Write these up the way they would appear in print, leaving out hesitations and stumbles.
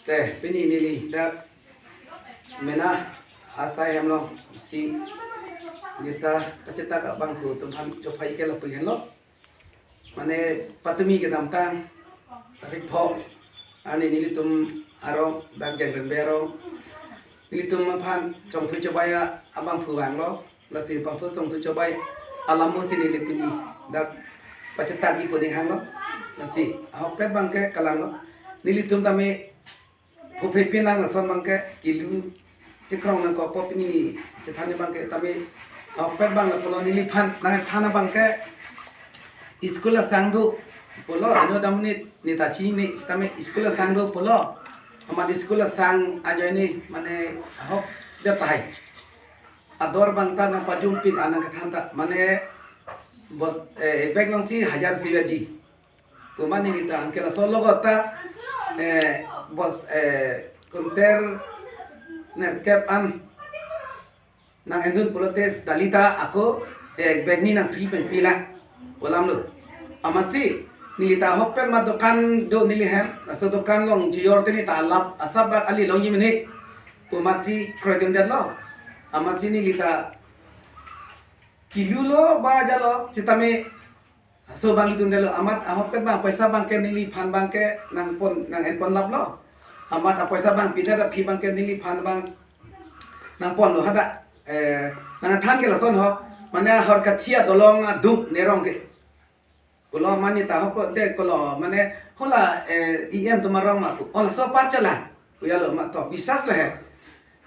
Nili dah mena asai hamlo si kita paceta ka bangku Tuhan copai ke lepi hello mane patumi ke damtang tarik pho ani nili tum arong dang jeng berong nili tum phan trong thu cobaya abang phuwang lo la si bang thu trong thu cobai alamu si nili pini dak paceta ki puding hang lo la si hok pet bang ke kalang lo nili tum tame Pupipin lang nason bangke kilu cikrong nang kopo pini cetane bangke tapi opet bang pulau nilipan nang thana bangke iskula sangdu pulau ano damnit nita chini stame iskula sangdu pulau amad iskula sang aja ini mane hok detai ador bangta na pajumpin anang kathanta mane bos bag lang si hajar siwaji kumani nita angkela solo gota bos konter nerkep an nang endun protes dalita ako begni nang pila ulam lo amasi nilita hoppen ma dokan do nilihem aso dokan long jior tini talap asabak ali long yimene pumati kredem lo amasi nilita kilulo bajalo citame so bang litun delo amat hoppen bang paisa bang ke nili phan bang ke nang handphone lap lo amat apa sabang pindah dah pi bang ke nili pan bang nang pon lo hada nang than ke lason ho mana har kathia dolong dum nerong ke kulo mani ta ho de kulo mane hola em tu marong ma ku ola so par chala ku ya lo ma to bisas le he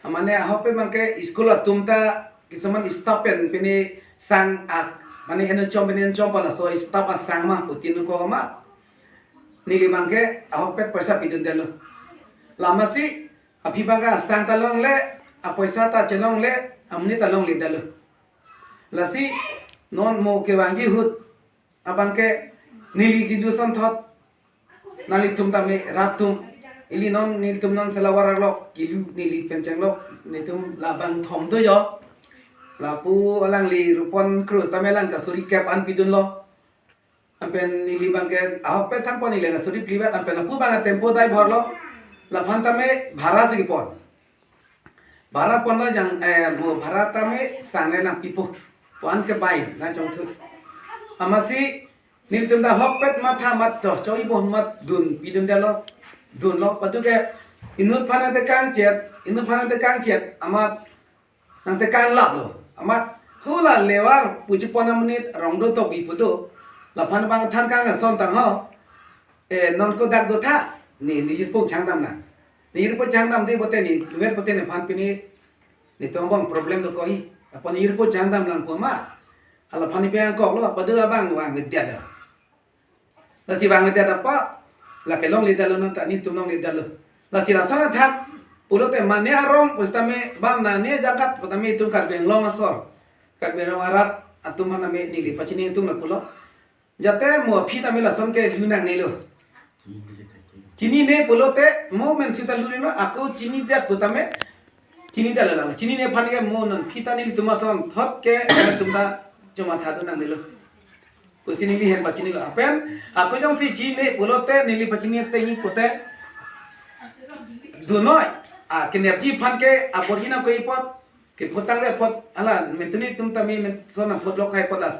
mane ho pe bang ke iskola tumta kisaman stapen pini sang ak mane heno chom pini chom pala so stap sang ma putin ko ma nili bang ke ho pe paisa pidun de lo lama si api bangga sang talong le apoisa ta chelong le amni talong le dalu lasi non mo ke wangi hut abang ke nili gidu son thot nali tum tame ratum ili non nili tum non selawar lok kilu nili penceng lok nitum labang thom do yo lapu alang li rupon cruise tamelang ka suri cap an pidun lo ampen nili bangke ahok pe thang pon ile ka suri plibat ampen apu banga tempo dai bhor lo लफान तमे भारा से किपन भारा पन लो जंग वो भारा तमे सांगे ना पिपो पन के बाई ना चंगथु अमासी निलतुंदा हॉकपेट माथा मत तो चोई बोन मत दुन पिदुन देलो दुन लो पतु के इनुत फाना ते कांग चेत अमा नंते कांग लाप लो अमा हुला लेवार पुजि पन मनित रंगदो तो बिपुदो लफान बांग थान कांग सोन तंग हो नन को दाग दो था ni pun changdam na ni pun changdam de bote ni luer bote ne phan pini ni to bang problem do koi apa ni pun changdam lang ko ma ala phan pe ang kok lo pa de bang wang ni dia da la si wang ni dia da pa la ke long le da lo na ta ni tum long le da lo la si la sana thap pulo te mane arong pustame bang na ne jagat potame tum kar beng long asor kar beng arat atum mana me ni li pachini tum na pulo jate mo phi tame la son ke lunang nei lo Cini ne bolote mo men sita lurino aku cini dia putame cini dia lalang cini ne pan ke mo non kita ni tuma son thot ke tuma cuma thadu nang dilo kusini li hen bacini lo apen aku jong si cini bolote nili bacini te ni pote dunoi kinerji pan ke aborgina ko ipot ke potang le pot ala mentuni tum tami men sona pot lok kai pot la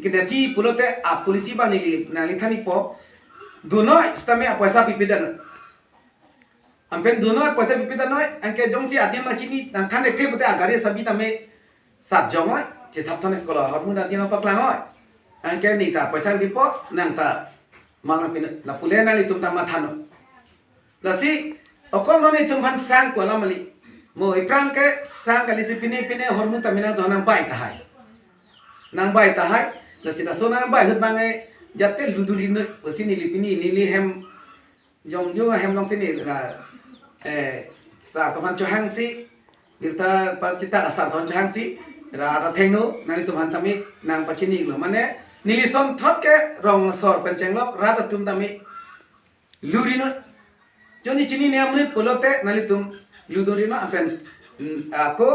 kinerji bolote polisi ba nili nali thani po Dunoi stame paisa pipidan ampen dunoi paisa pipidan noi anke jongsi adim machini nang thane ke bote agare sabi tame sat jongoi che thap thane kola hormon adina paklangoi anke ni ta paisa dipot nang ta mala pin la pulena li tum tama thano lasi okol no ni tum han sang kola mali mo iprang ke sang kali si pine hormon tamina donang bai tahai nang bai tahai lasi na sona bai hut bangai jate ludulino sini lipini nili hem jong jo hem long sini la sa to han cho hang si birta pacita asar to hang si ra thengno nali to han tami nang pachini lo mane nili som thop ke rong sor penceng lok ra tum tami lurino joni chini ne amne polote nali tum ludurino apen ako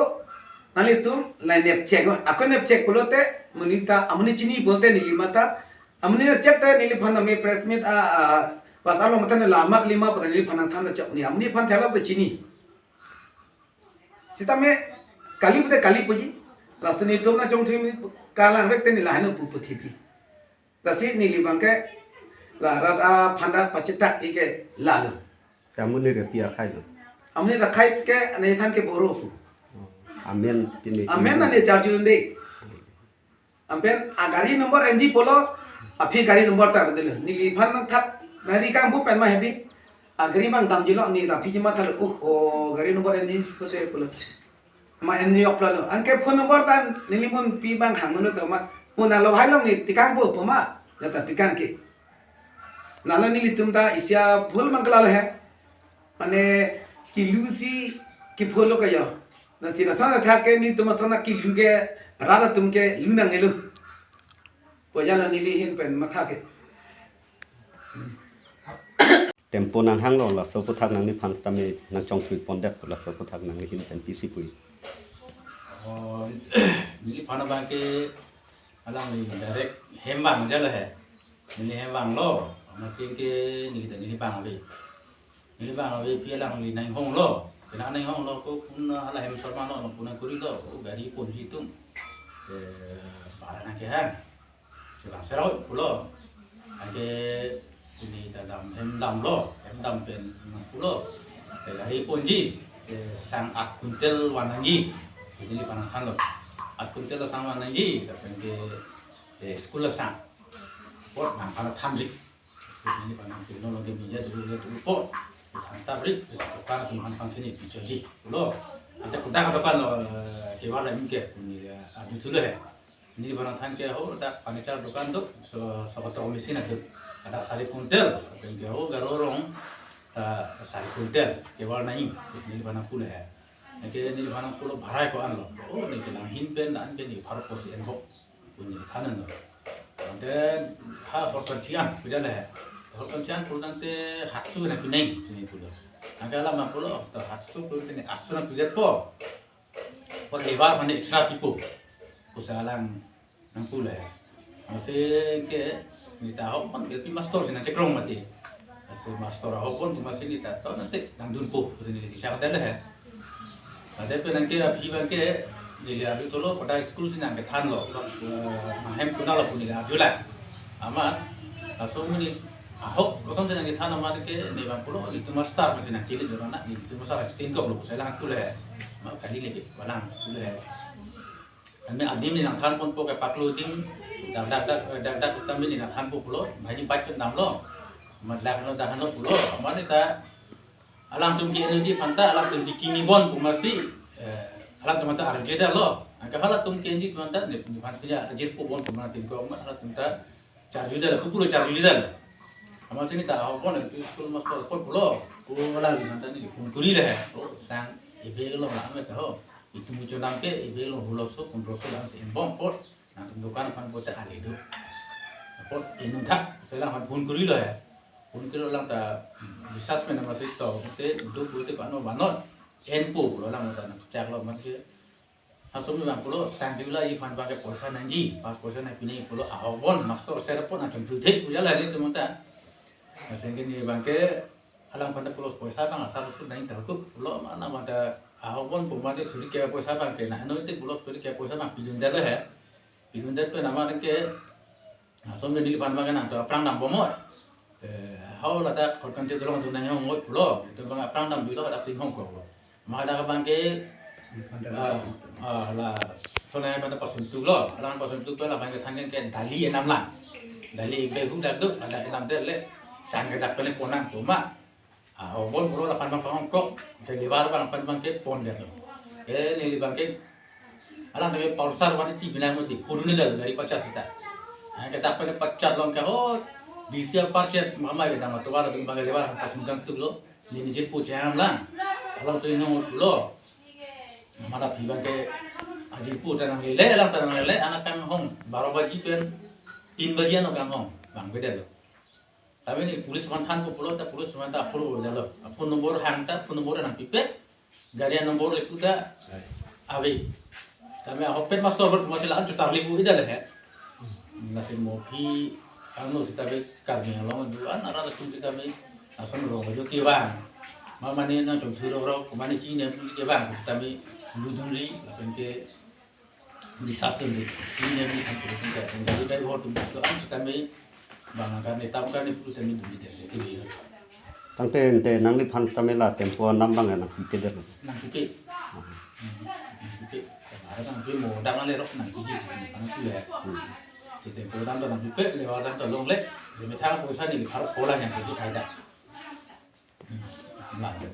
nali tum la nep check ako nep check polote munita amni chini bolte nili mata amni cek te nili phana me press meet Pasal lo matan lama kelima pada nili panang than cak ni amni pan thela pada cini. Sita me kali puji. Last ni tu na jong sini kalang vek teni lahanu pupu tipi. Tasi nili bangke la rada panda pacita ike lalu. Kamu ni repia kai lo. Amni rakai ke ane than ke boro pu. Amen tini. Amen na ne charge unde. Amen agari nomor NG polo api gari nomor ta bedel. Nili pan thap nari kang bu pen ma hedi. Agari bang dam jilo ni ta piji ma thal oh gari nomor NG seperti polo. Ma NG opla lo. Angke phone nomor tan nili mun pi bang hang nu ta ma. Mun alo hai long ni tikang bu pema. Jata tikang ke. Nala nili tumta isya phul mangkala hai. Mane kilusi ki pholo kaya. Nasi rasana thake ni tumasana kilu ke rada tumke luna ngelu. Pojala nili hin pen matha ke. Tempo nang hang lo la so puthak nang ni phan tami nang chong thui pondet la so puthak nang ni hin pen PC pui. Nili phana bang ke alang ni direct hembang jala hai. Nili hembang lo, makin ke nili bang abi. Nili bang abi pi alang ni nang hong lo. Kena nang hong lo ko pun ala hem sorma lo pun kuri lo, gari pun hitung. Barang ke han. Sebab serau pulo. Ade ini dalam hem dam pen pulo. Gari pun ji sang akuntel wanangi. Jadi panang kan lo. Akuntel sang wanangi tapi ke sekolah sang. Pot nang panang tamlik. Ini panang teknologi media dulu pot. Tabrik, karena tuhan sini dicuci. Lo, ada kuda kan lo, kewala mungkin ini adu tu lah. Ini barang than ke ho, ada furniture dukan tu, sobat mesin ada sari kuntel, tapi ke ho garorong, sari kuntel, kewala naik, ini barang pula ya. Ini barang pula barai ko lo. Oh, ini kita hinpen dan ini baru ko si enhok, ini thanan lo. Dan ha forkantian, berjalan ya. Kalau kancing pun nanti hatsu nak pinai sini pula. Agak lama pula, hatsu pun ni hatsu nak pinai po. Por lebar mana extra pipo. Kusalang nang pula. Masih ke ni tahu pun kita master sini nak cekrong mati. Atau master tahu pun masih ni tahu nanti nang dun po sini di siapa dah lah. Ada pun nanti abis bangke dia abis tu lo pada school sini nak than lo. Mahem kuna lo pun ni ajulah. Amat, asal ni ahok kosong jangan kita nama ke nevan pulo itu master macam nak cili jodoh nak itu master tinggal pulo saya lang pulo mak kali lagi balang pulo kami adim ni nak than pun pakai paklu dim dak kami ni nak than pulo baju baca nam lo matlah lo dah lo pulo mana kita alam tumki energi panta alam tumki kini bon pumasi alam tumata arjeda lo angka halat tumki energi panta ni pansinya ajir pu bon pumana tinggal mat alam tumta charjuda pulo charjuda Amal sini tak apa pun itu school master pun pulo, pulo lagi nanti ni pun kuri lah. Oh, sang ibu lo lah mereka ho. Itu muncul nampe ibu lo huloso pun rosso lah si embong pot. Nanti dukan pan pot tak ada tu. Pot ini tak, saya lah pun kuri lah ya. Pun kuri orang tak bisa sebenarnya masih tahu. Kita duduk kita panu banot. Enpo pulo orang tak nak cakap lo macam. Hasil ni bang pulo sang juga ini pan pakai posa nanti, pas posa nanti ni pulo ahobon master saya pun nak jumpa dia punya lah ni tu macam. Sehingga ni bangke alang pada pulau poisa bang asal usul naik terkup pulau mana ada ahobon pemade suri kaya poisa bangke nah no itu pulau suri kaya poisa bang pijun dah lah pijun dah tu nama ke asal ni di pan bang kan tu apang nam bomo hau ada korban tu dorong tu nanya ngoi pulau itu bang apang nam bilau ada sing hong ko maka ada bangke lah soalnya pada pasun tu lo alang pasun tu lah bangke tanya ke dali enam lah dali behu dah tu ada enam terle sang kedak pele ponang tu mak bon pulo lapan bang pangkok ke libar bang pan bang ke pon dia tu ni libang ke alang de pausar wan ti bina mo di purune dal dari pacar kita kita pele pacar long ke ho bisa parcet mama kita ma tuwa bang bang libar pas mungkin tu lo ni je pu jam lang alang tu no lo mara bang ke aji pu tanang lele alang tanang lele anak kan hong 12 baji pen 3 bajian orang hong bang beda lo. Tapi ni polis mantan pun pulau, tak polis mantan pulau dah lo. Phone nombor hantar, phone nombor nak pipet, garian nombor itu dah awi. Tapi apa pet master ber masih lah juta ribu ida lah. Nasi mopi anu kita be kami long du an ara tu kita be ason ro jo ki bang ma mani na chom thu ro ko mani chi ne ki bang kita be lu dung ri la pen ke di satu ni ini ni kan tu kita jadi dari hot tu an kita be bang kan ni tam kan ni pu tami du di te kiตั้งแต่นังลิพันตามเวลาเต็มตัวน้ำบางนังที่เด็ด nang ki ki ada nang ki mo dang le ro nang ki ji nang ki le thì tiền cổ đang làm việc để vào đang lông lết để mới tháo cổ sang thì khá là cố là nhận được cái thay đổi làm được